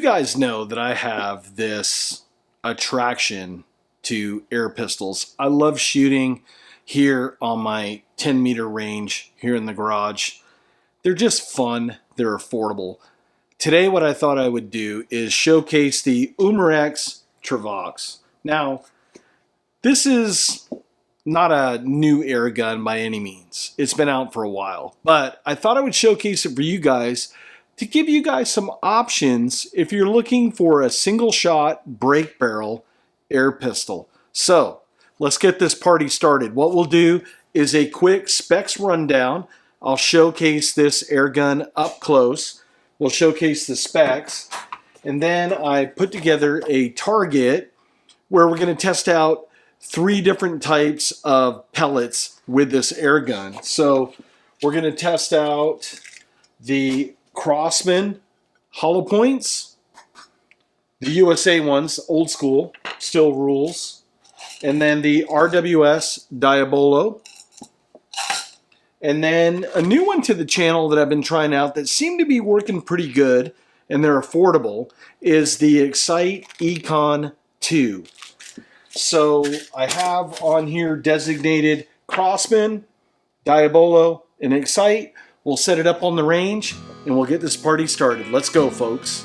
guys know that I have this attraction to air pistols. I love shooting here on my 10-meter range here in the garage. They're just fun. They're affordable. Today what I thought I would do is showcase the Umarex Trevox. Now, this is not a new air gun by any means. It's been out for a while, but I thought I would showcase it for you guys to give you guys some options if you're looking for a single shot break barrel air pistol. So let's get this party started. What we'll do is a quick specs rundown. I'll showcase this air gun up close. We'll showcase the specs, and then I put together a target where we're going to test out 3 different types of pellets with this air gun. So we're going to test out the Crosman hollow points, the USA ones, old school, still rules, and then the RWS Diabolo, and then a new one to the channel that I've been trying out that seemed to be working pretty good and they're affordable is the Excite Econ 2. So I have on here designated Crosman, Diabolo, and Excite. We'll set it up on the range and we'll get this party started. Let's go, folks.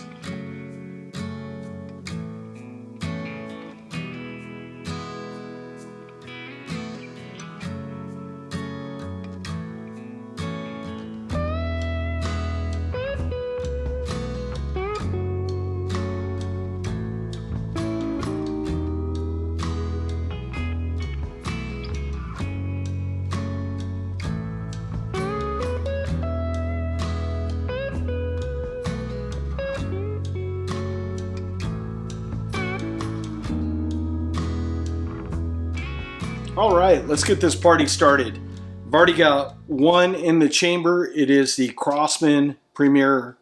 All right, let's get this party started. I've already got one in the chamber. It is the Crosman Premier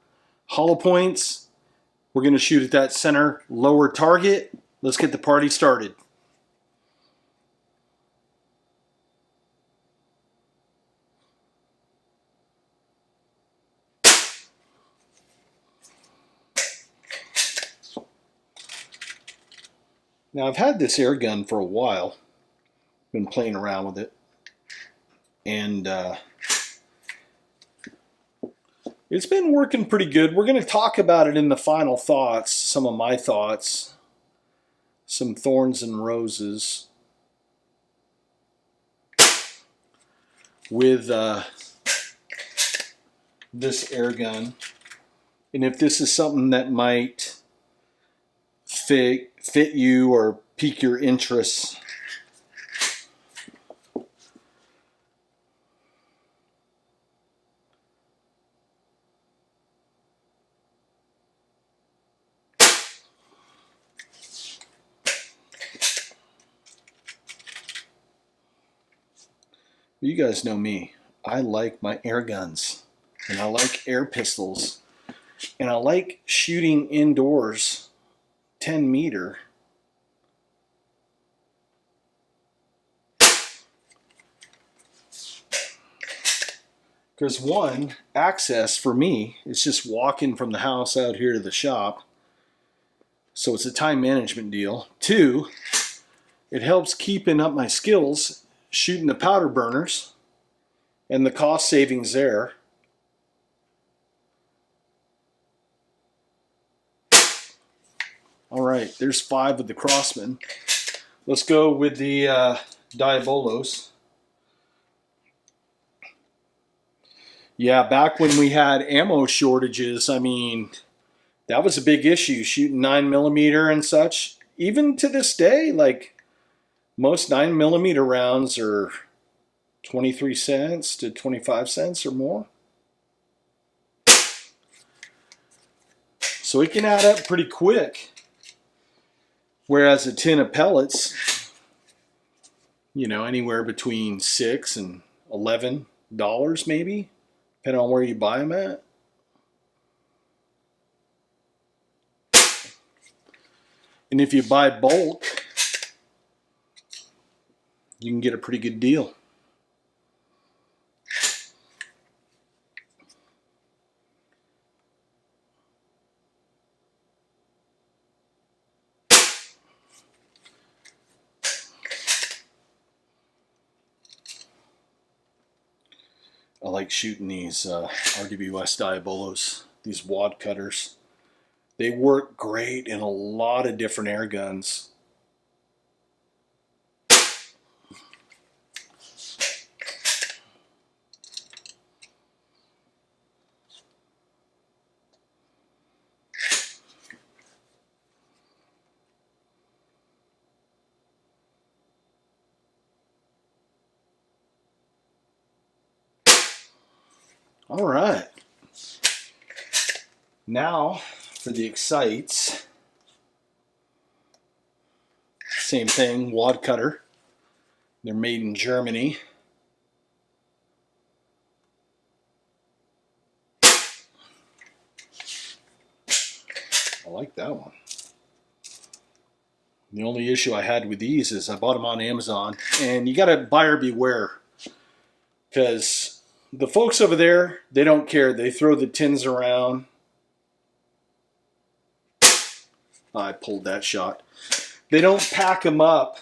hollow points. We're going to shoot at that center lower target. Let's get the party started. Now, I've had this air gun for a while. Been playing around with it, and it's been working pretty good. We're going to talk about it in the final thoughts, some of my thoughts, some thorns and roses with this air gun, and if this is something that might fit you or pique your interest. You guys know me. I like my air guns, and I like air pistols, and I like shooting indoors 10 meter. Because one, access for me is just walking from the house out here to the shop. So it's a time management deal. 2, it helps keeping up my skills shooting the powder burners and the cost savings there. All right, there's 5 with the Crosman. Let's go with the Diabolos. Yeah, back when we had ammo shortages, I mean, that was a big issue, shooting 9mm and such. Even to this day, like, most 9mm rounds are 23 cents to 25 cents or more. So it can add up pretty quick. Whereas a tin of pellets, you know, anywhere between $6 and $11 maybe, depending on where you buy them at. And if you buy bulk, you can get a pretty good deal. I like shooting these RWS Diabolos, these wad cutters. They work great in a lot of different air guns. All right. Now for the Excites. Same thing, wad cutter. They're made in Germany. I like that one. The only issue I had with these is I bought them on Amazon, and you got to buyer beware, because the folks over there, they don't care. They throw the tins around. I pulled that shot. They don't pack them up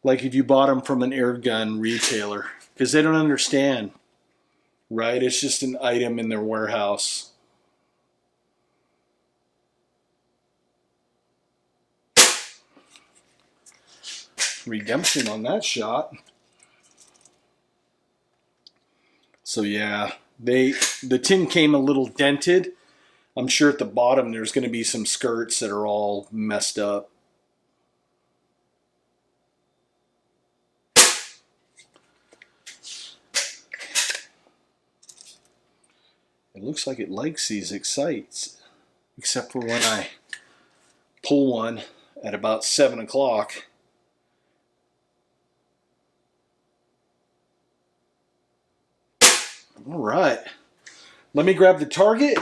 like if you bought them from an air gun retailer, because they don't understand, right? It's just an item in their warehouse. Redemption on that shot. So yeah, the tin came a little dented. I'm sure at the bottom there's going to be some skirts that are all messed up. It looks like it likes these Excites, except for when I pull one at about 7 o'clock. All right, let me grab the target,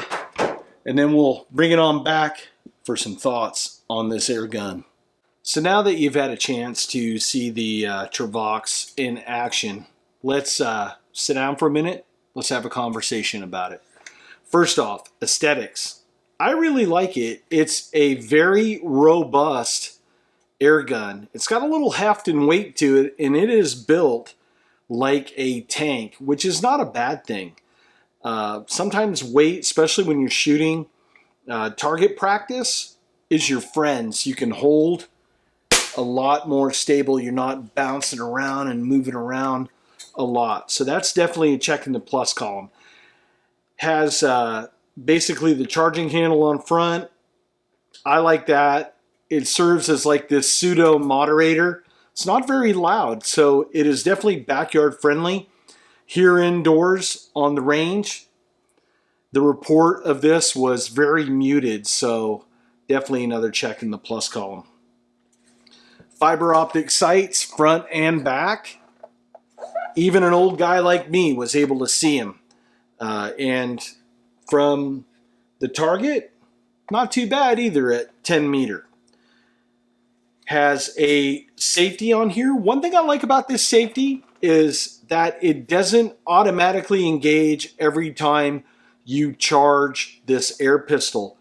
and then we'll bring it on back for some thoughts on this air gun. So now that you've had a chance to see the Trevox in action, let's sit down for a minute. Let's have a conversation about it. First off, aesthetics. I really like it. It's a very robust air gun. It's got a little heft and weight to it, and it is built like a tank, which is not a bad thing. Sometimes weight, especially when you're shooting target practice, is your friend. So you can hold a lot more stable. You're not bouncing around and moving around a lot. So that's definitely a check in the plus column. Has basically the charging handle on front. I like that. It serves as like this pseudo moderator. It's not very loud, so it is definitely backyard friendly. Here indoors on the range, the report of this was very muted, so definitely another check in the plus column. Fiber optic sights, front and back. Even an old guy like me was able to see him. And from the target, not too bad either at 10 meter. Has a safety on here. One thing I like about this safety is that it doesn't automatically engage every time you charge this air pistol,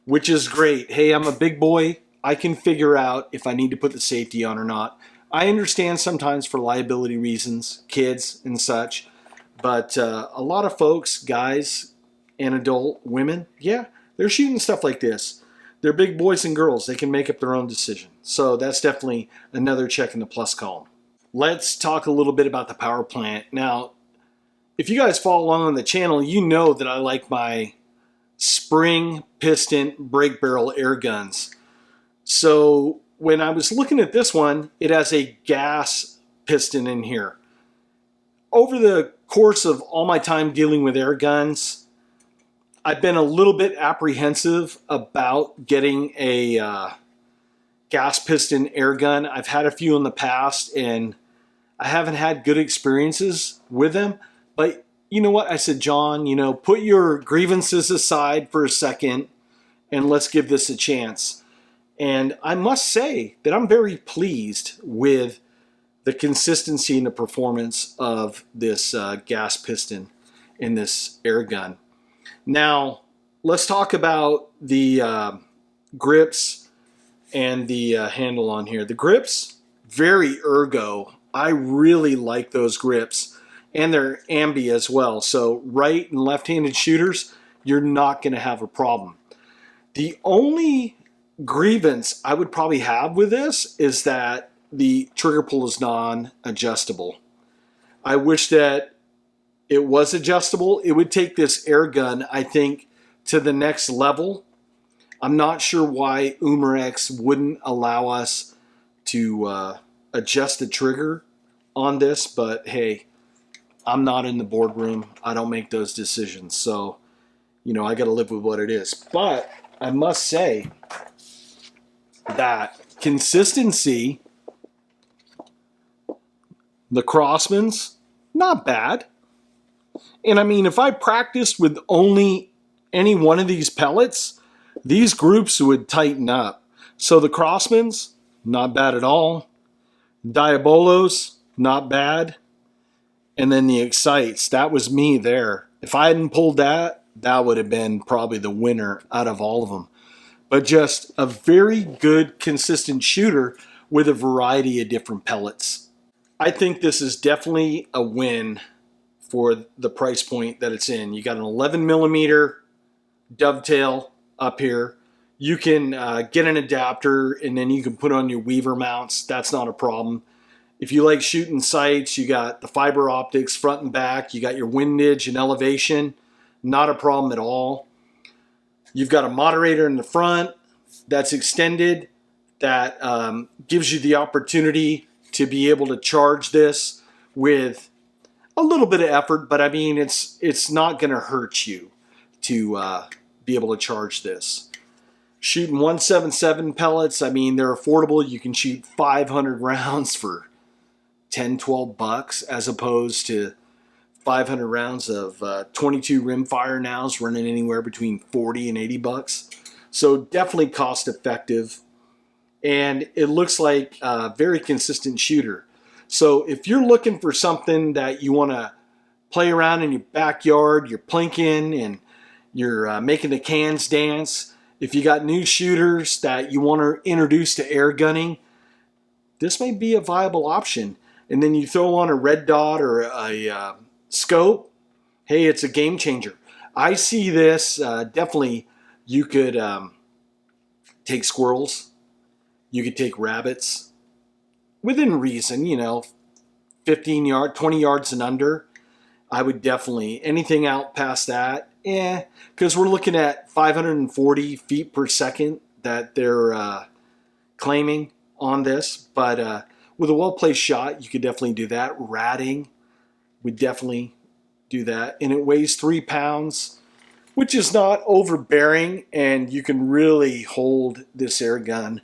which is great. Hey, I'm a big boy. I can figure out if I need to put the safety on or not. I understand sometimes for liability reasons, kids and such, but a lot of folks, guys and adult women, yeah, they're shooting stuff like this. They're big boys and girls. They can make up their own decision. So that's definitely another check in the plus column. Let's talk a little bit about the power plant. Now, if you guys follow along on the channel, you know that I like my spring piston brake barrel air guns. So when I was looking at this one, it has a gas piston in here. Over the course of all my time dealing with air guns, I've been a little bit apprehensive about getting a gas piston air gun. I've had a few in the past, and I haven't had good experiences with them. But you know what? I said, John, put your grievances aside for a second, and let's give this a chance. And I must say that I'm very pleased with the consistency and the performance of this gas piston in this air gun. Now, let's talk about the grips and the handle on here. The grips, very ergo. I really like those grips. and they're ambi as well. So right and left-handed shooters, you're not going to have a problem. The only grievance I would probably have with this is that the trigger pull is non-adjustable. I wish that it was adjustable. It would take this air gun, I think, to the next level. I'm not sure why Umarex wouldn't allow us to adjust the trigger on this, but hey, I'm not in the boardroom. I don't make those decisions. So, I got to live with what it is. But I must say that consistency, the Crossman's, not bad. And I mean, if I practiced with only any one of these pellets, these groups would tighten up. So the Crossman's, not bad at all. Diabolos, not bad. And then the Excites, that was me there. If I hadn't pulled that, that would have been probably the winner out of all of them. But just a very good, consistent shooter with a variety of different pellets. I think this is definitely a win for the price point that it's in. You got an 11 millimeter dovetail up here. You can get an adapter and then you can put on your Weaver mounts. That's not a problem. If you like shooting sights, you got the fiber optics front and back. You got your windage and elevation. Not a problem at all. You've got a moderator in the front that's extended that gives you the opportunity to be able to charge this with a little bit of effort, but I mean, it's not going to hurt you to be able to charge this. Shooting 177 pellets, I mean, they're affordable. You can shoot 500 rounds for 10, 12 bucks as opposed to 500 rounds of 22 rimfire nows running anywhere between 40 and 80 bucks. So definitely cost effective. And it looks like a very consistent shooter. So if you're looking for something that you want to play around in your backyard, you're plinking and you're making the cans dance, if you got new shooters that you want to introduce to air gunning, this may be a viable option. And then you throw on a red dot or a scope, hey, it's a game changer. I see this definitely. You could take squirrels, you could take rabbits, within reason, 15 yards, 20 yards and under. I would definitely, anything out past that, because we're looking at 540 feet per second that they're claiming on this. But with a well-placed shot, you could definitely do that. Ratting would definitely do that. And it weighs 3 pounds, which is not overbearing, and you can really hold this air gun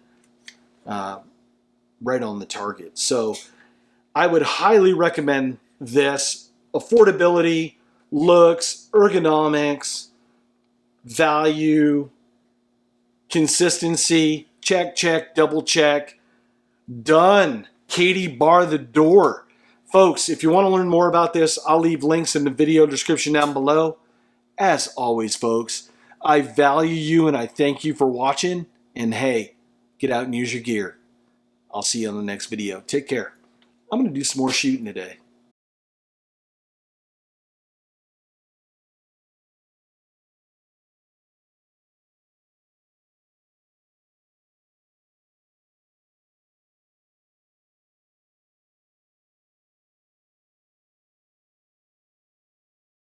right on the target. So I would highly recommend this. Affordability, looks, ergonomics, value, consistency, check, double check. Done. Katie, bar the door. Folks, if you want to learn more about this, I'll leave links in the video description down below. As always, folks, I value you and I thank you for watching. And hey, get out and use your gear. I'll see you on the next video. Take care. I'm going to do some more shooting today.